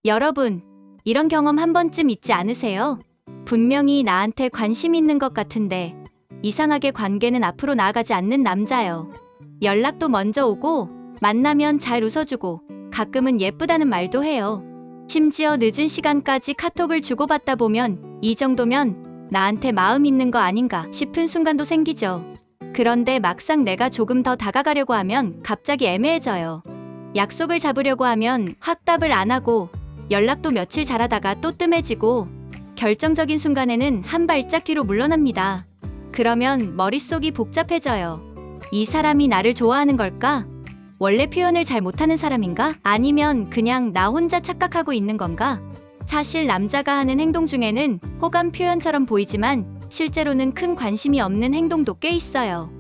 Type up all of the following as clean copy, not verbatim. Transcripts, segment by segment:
여러분, 이런 경험 한 번쯤 있지 않으세요? 분명히 나한테 관심 있는 것 같은데 이상하게 관계는 앞으로 나아가지 않는 남자요. 연락도 먼저 오고 만나면 잘 웃어주고 가끔은 예쁘다는 말도 해요. 심지어 늦은 시간까지 카톡을 주고받다 보면 이 정도면 나한테 마음 있는 거 아닌가 싶은 순간도 생기죠. 그런데 막상 내가 조금 더 다가가려고 하면 갑자기 애매해져요. 약속을 잡으려고 하면 확 답을 안 하고 연락도 며칠 잘하다가 또 뜸해지고 결정적인 순간에는 한 발짝 뒤로 물러납니다. 그러면 머릿속이 복잡해져요. 이 사람이 나를 좋아하는 걸까? 원래 표현을 잘 못하는 사람인가? 아니면 그냥 나 혼자 착각하고 있는 건가? 사실 남자가 하는 행동 중에는 호감 표현처럼 보이지만 실제로는 큰 관심이 없는 행동도 꽤 있어요.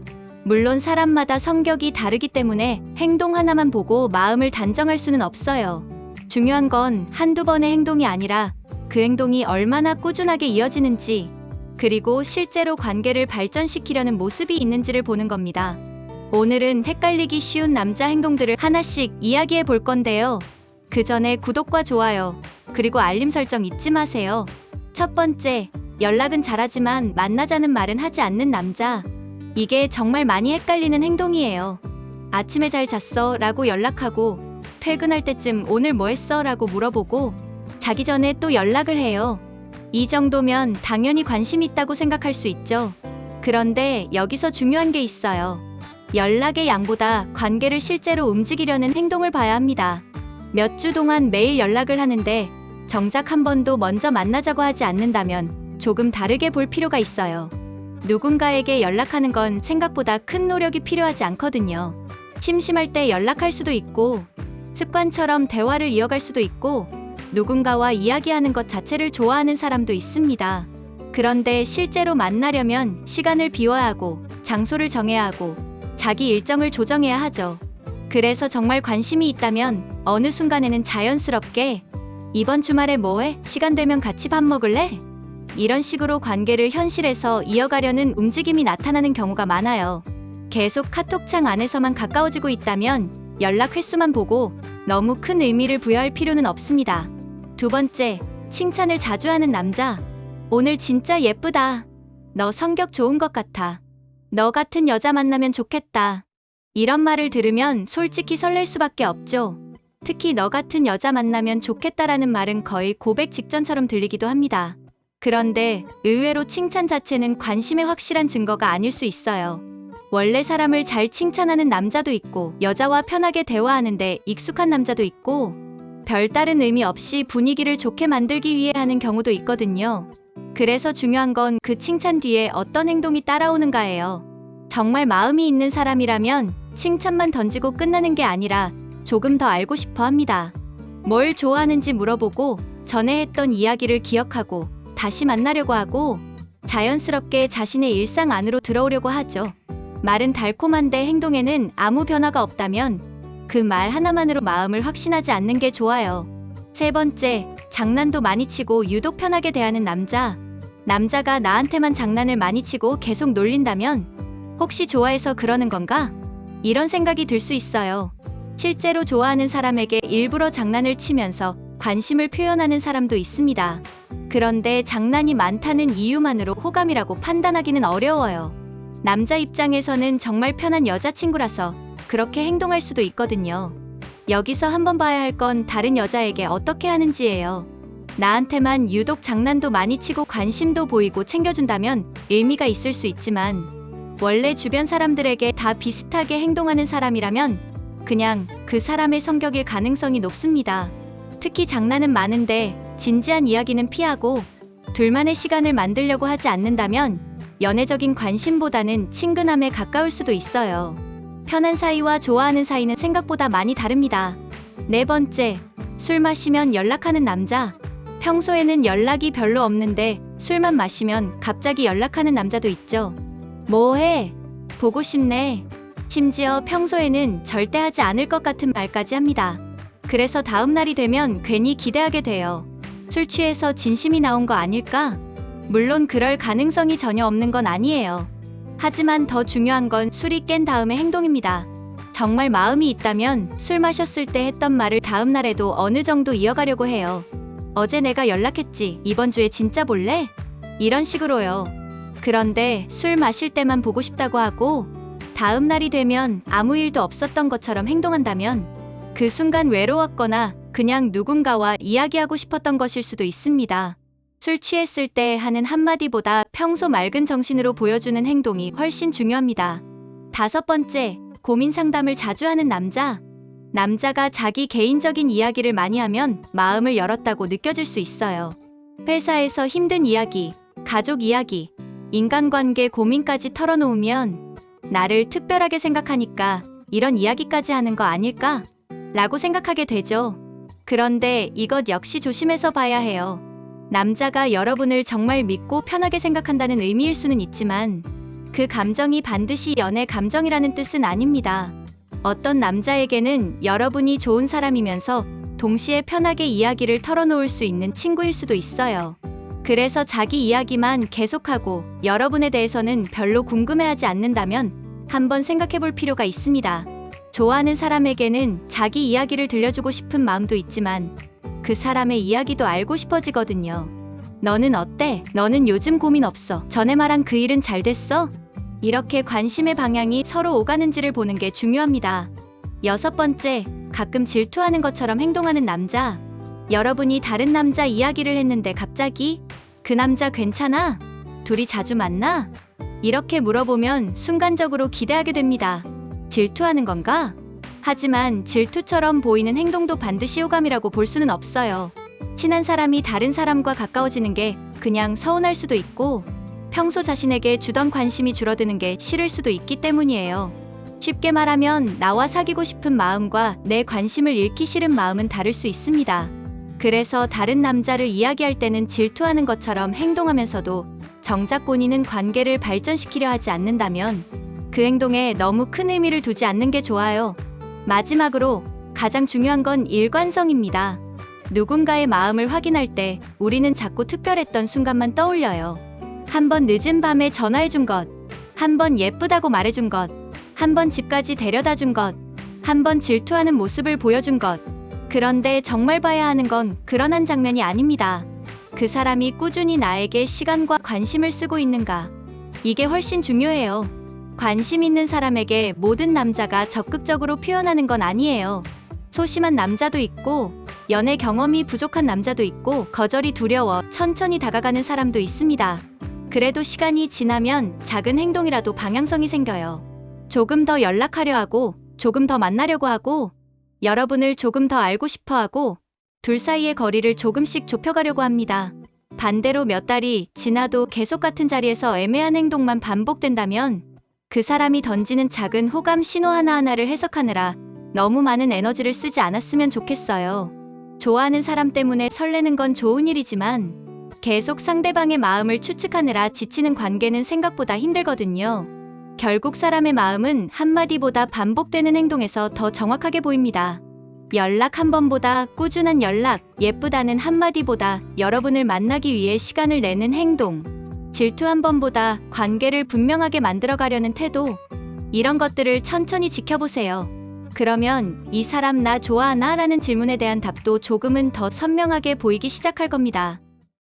물론 사람마다 성격이 다르기 때문에 행동 하나만 보고 마음을 단정할 수는 없어요. 중요한 건 한두 번의 행동이 아니라 그 행동이 얼마나 꾸준하게 이어지는지, 그리고 실제로 관계를 발전시키려는 모습이 있는지를 보는 겁니다. 오늘은 헷갈리기 쉬운 남자 행동들을 하나씩 이야기해 볼 건데요. 그 전에 구독과 좋아요, 그리고 알림 설정 잊지 마세요. 첫 번째, 연락은 잘하지만 만나자는 말은 하지 않는 남자. 이게 정말 많이 헷갈리는 행동이에요. 아침에 잘 잤어? 라고 연락하고 퇴근할 때쯤 오늘 뭐 했어? 라고 물어보고 자기 전에 또 연락을 해요. 이 정도면 당연히 관심 있다고 생각할 수 있죠. 그런데 여기서 중요한 게 있어요. 연락의 양보다 관계를 실제로 움직이려는 행동을 봐야 합니다. 몇 주 동안 매일 연락을 하는데 정작 한 번도 먼저 만나자고 하지 않는다면 조금 다르게 볼 필요가 있어요. 누군가에게 연락하는 건 생각보다 큰 노력이 필요하지 않거든요. 심심할 때 연락할 수도 있고, 습관처럼 대화를 이어갈 수도 있고, 누군가와 이야기하는 것 자체를 좋아하는 사람도 있습니다. 그런데 실제로 만나려면 시간을 비워야 하고, 장소를 정해야 하고, 자기 일정을 조정해야 하죠. 그래서 정말 관심이 있다면 어느 순간에는 자연스럽게 이번 주말에 뭐해? 시간 되면 같이 밥 먹을래? 이런 식으로 관계를 현실에서 이어가려는 움직임이 나타나는 경우가 많아요. 계속 카톡창 안에서만 가까워지고 있다면 연락 횟수만 보고 너무 큰 의미를 부여할 필요는 없습니다. 두 번째, 칭찬을 자주 하는 남자. 오늘 진짜 예쁘다. 너 성격 좋은 것 같아. 너 같은 여자 만나면 좋겠다. 이런 말을 들으면 솔직히 설렐 수밖에 없죠. 특히 너 같은 여자 만나면 좋겠다라는 말은 거의 고백 직전처럼 들리기도 합니다. 그런데 의외로 칭찬 자체는 관심의 확실한 증거가 아닐 수 있어요. 원래 사람을 잘 칭찬하는 남자도 있고, 여자와 편하게 대화하는데 익숙한 남자도 있고, 별다른 의미 없이 분위기를 좋게 만들기 위해 하는 경우도 있거든요. 그래서 중요한 건 그 칭찬 뒤에 어떤 행동이 따라오는가예요. 정말 마음이 있는 사람이라면 칭찬만 던지고 끝나는 게 아니라 조금 더 알고 싶어 합니다. 뭘 좋아하는지 물어보고 전에 했던 이야기를 기억하고 다시 만나려고 하고 자연스럽게 자신의 일상 안으로 들어오려고 하죠. 말은 달콤한데 행동에는 아무 변화가 없다면 그 말 하나만으로 마음을 확신하지 않는 게 좋아요. 세 번째, 장난도 많이 치고 유독 편하게 대하는 남자. 남자가 나한테만 장난을 많이 치고 계속 놀린다면 혹시 좋아해서 그러는 건가? 이런 생각이 들 수 있어요. 실제로 좋아하는 사람에게 일부러 장난을 치면서 관심을 표현하는 사람도 있습니다. 그런데 장난이 많다는 이유만으로 호감이라고 판단하기는 어려워요. 남자 입장에서는 정말 편한 여자친구라서 그렇게 행동할 수도 있거든요. 여기서 한번 봐야 할 건 다른 여자에게 어떻게 하는지예요. 나한테만 유독 장난도 많이 치고 관심도 보이고 챙겨준다면 의미가 있을 수 있지만 원래 주변 사람들에게 다 비슷하게 행동하는 사람이라면 그냥 그 사람의 성격일 가능성이 높습니다. 특히 장난은 많은데 진지한 이야기는 피하고 둘만의 시간을 만들려고 하지 않는다면 연애적인 관심보다는 친근함에 가까울 수도 있어요. 편한 사이와 좋아하는 사이는 생각보다 많이 다릅니다. 네 번째, 술 마시면 연락하는 남자. 평소에는 연락이 별로 없는데 술만 마시면 갑자기 연락하는 남자도 있죠. 뭐해? 보고 싶네. 심지어 평소에는 절대 하지 않을 것 같은 말까지 합니다. 그래서 다음 날이 되면 괜히 기대하게 돼요. 술 취해서 진심이 나온 거 아닐까? 물론 그럴 가능성이 전혀 없는 건 아니에요. 하지만 더 중요한 건 술이 깬 다음의 행동입니다. 정말 마음이 있다면 술 마셨을 때 했던 말을 다음 날에도 어느 정도 이어가려고 해요. 어제 내가 연락했지. 이번 주에 진짜 볼래? 이런 식으로요. 그런데 술 마실 때만 보고 싶다고 하고 다음 날이 되면 아무 일도 없었던 것처럼 행동한다면 그 순간 외로웠거나 그냥 누군가와 이야기하고 싶었던 것일 수도 있습니다. 술 취했을 때 하는 한마디보다 평소 맑은 정신으로 보여주는 행동이 훨씬 중요합니다. 5번째, 고민 상담을 자주 하는 남자. 남자가 자기 개인적인 이야기를 많이 하면 마음을 열었다고 느껴질 수 있어요. 회사에서 힘든 이야기, 가족 이야기, 인간관계 고민까지 털어놓으면 나를 특별하게 생각하니까 이런 이야기까지 하는 거 아닐까? 라고 생각하게 되죠. 그런데 이것 역시 조심해서 봐야 해요. 남자가 여러분을 정말 믿고 편하게 생각한다는 의미일 수는 있지만 그 감정이 반드시 연애 감정이라는 뜻은 아닙니다. 어떤 남자에게는 여러분이 좋은 사람이면서 동시에 편하게 이야기를 털어놓을 수 있는 친구일 수도 있어요. 그래서 자기 이야기만 계속하고 여러분에 대해서는 별로 궁금해하지 않는다면 한번 생각해볼 필요가 있습니다. 좋아하는 사람에게는 자기 이야기를 들려주고 싶은 마음도 있지만 그 사람의 이야기도 알고 싶어지거든요. 너는 어때? 너는 요즘 고민 없어? 전에 말한 그 일은 잘 됐어? 이렇게 관심의 방향이 서로 오가는지를 보는 게 중요합니다. 6번째, 가끔 질투하는 것처럼 행동하는 남자. 여러분이 다른 남자 이야기를 했는데 갑자기 그 남자 괜찮아? 둘이 자주 만나? 이렇게 물어보면 순간적으로 기대하게 됩니다. 질투하는 건가? 하지만 질투처럼 보이는 행동도 반드시 호감이라고 볼 수는 없어요. 친한 사람이 다른 사람과 가까워지는 게 그냥 서운할 수도 있고 평소 자신에게 주던 관심이 줄어드는 게 싫을 수도 있기 때문이에요. 쉽게 말하면 나와 사귀고 싶은 마음과 내 관심을 잃기 싫은 마음은 다를 수 있습니다. 그래서 다른 남자를 이야기할 때는 질투하는 것처럼 행동하면서도 정작 본인은 관계를 발전시키려 하지 않는다면 그 행동에 너무 큰 의미를 두지 않는 게 좋아요. 마지막으로 가장 중요한 건 일관성입니다. 누군가의 마음을 확인할 때 우리는 자꾸 특별했던 순간만 떠올려요. 한 번 늦은 밤에 전화해준 것, 한 번 예쁘다고 말해준 것, 한 번 집까지 데려다 준 것, 한 번 질투하는 모습을 보여준 것. 그런데 정말 봐야 하는 건 그런 한 장면이 아닙니다. 그 사람이 꾸준히 나에게 시간과 관심을 쓰고 있는가. 이게 훨씬 중요해요. 관심 있는 사람에게 모든 남자가 적극적으로 표현하는 건 아니에요. 소심한 남자도 있고, 연애 경험이 부족한 남자도 있고, 거절이 두려워 천천히 다가가는 사람도 있습니다. 그래도 시간이 지나면 작은 행동이라도 방향성이 생겨요. 조금 더 연락하려 하고, 조금 더 만나려고 하고, 여러분을 조금 더 알고 싶어 하고, 둘 사이의 거리를 조금씩 좁혀가려고 합니다. 반대로 몇 달이 지나도 계속 같은 자리에서 애매한 행동만 반복된다면 그 사람이 던지는 작은 호감 신호 하나하나를 해석하느라 너무 많은 에너지를 쓰지 않았으면 좋겠어요. 좋아하는 사람 때문에 설레는 건 좋은 일이지만 계속 상대방의 마음을 추측하느라 지치는 관계는 생각보다 힘들거든요. 결국 사람의 마음은 한마디보다 반복되는 행동에서 더 정확하게 보입니다. 연락 한 번보다 꾸준한 연락, 예쁘다는 한마디보다 여러분을 만나기 위해 시간을 내는 행동, 질투 한 번보다 관계를 분명하게 만들어가려는 태도, 이런 것들을 천천히 지켜보세요. 그러면 이 사람 나 좋아하나? 라는 질문에 대한 답도 조금은 더 선명하게 보이기 시작할 겁니다.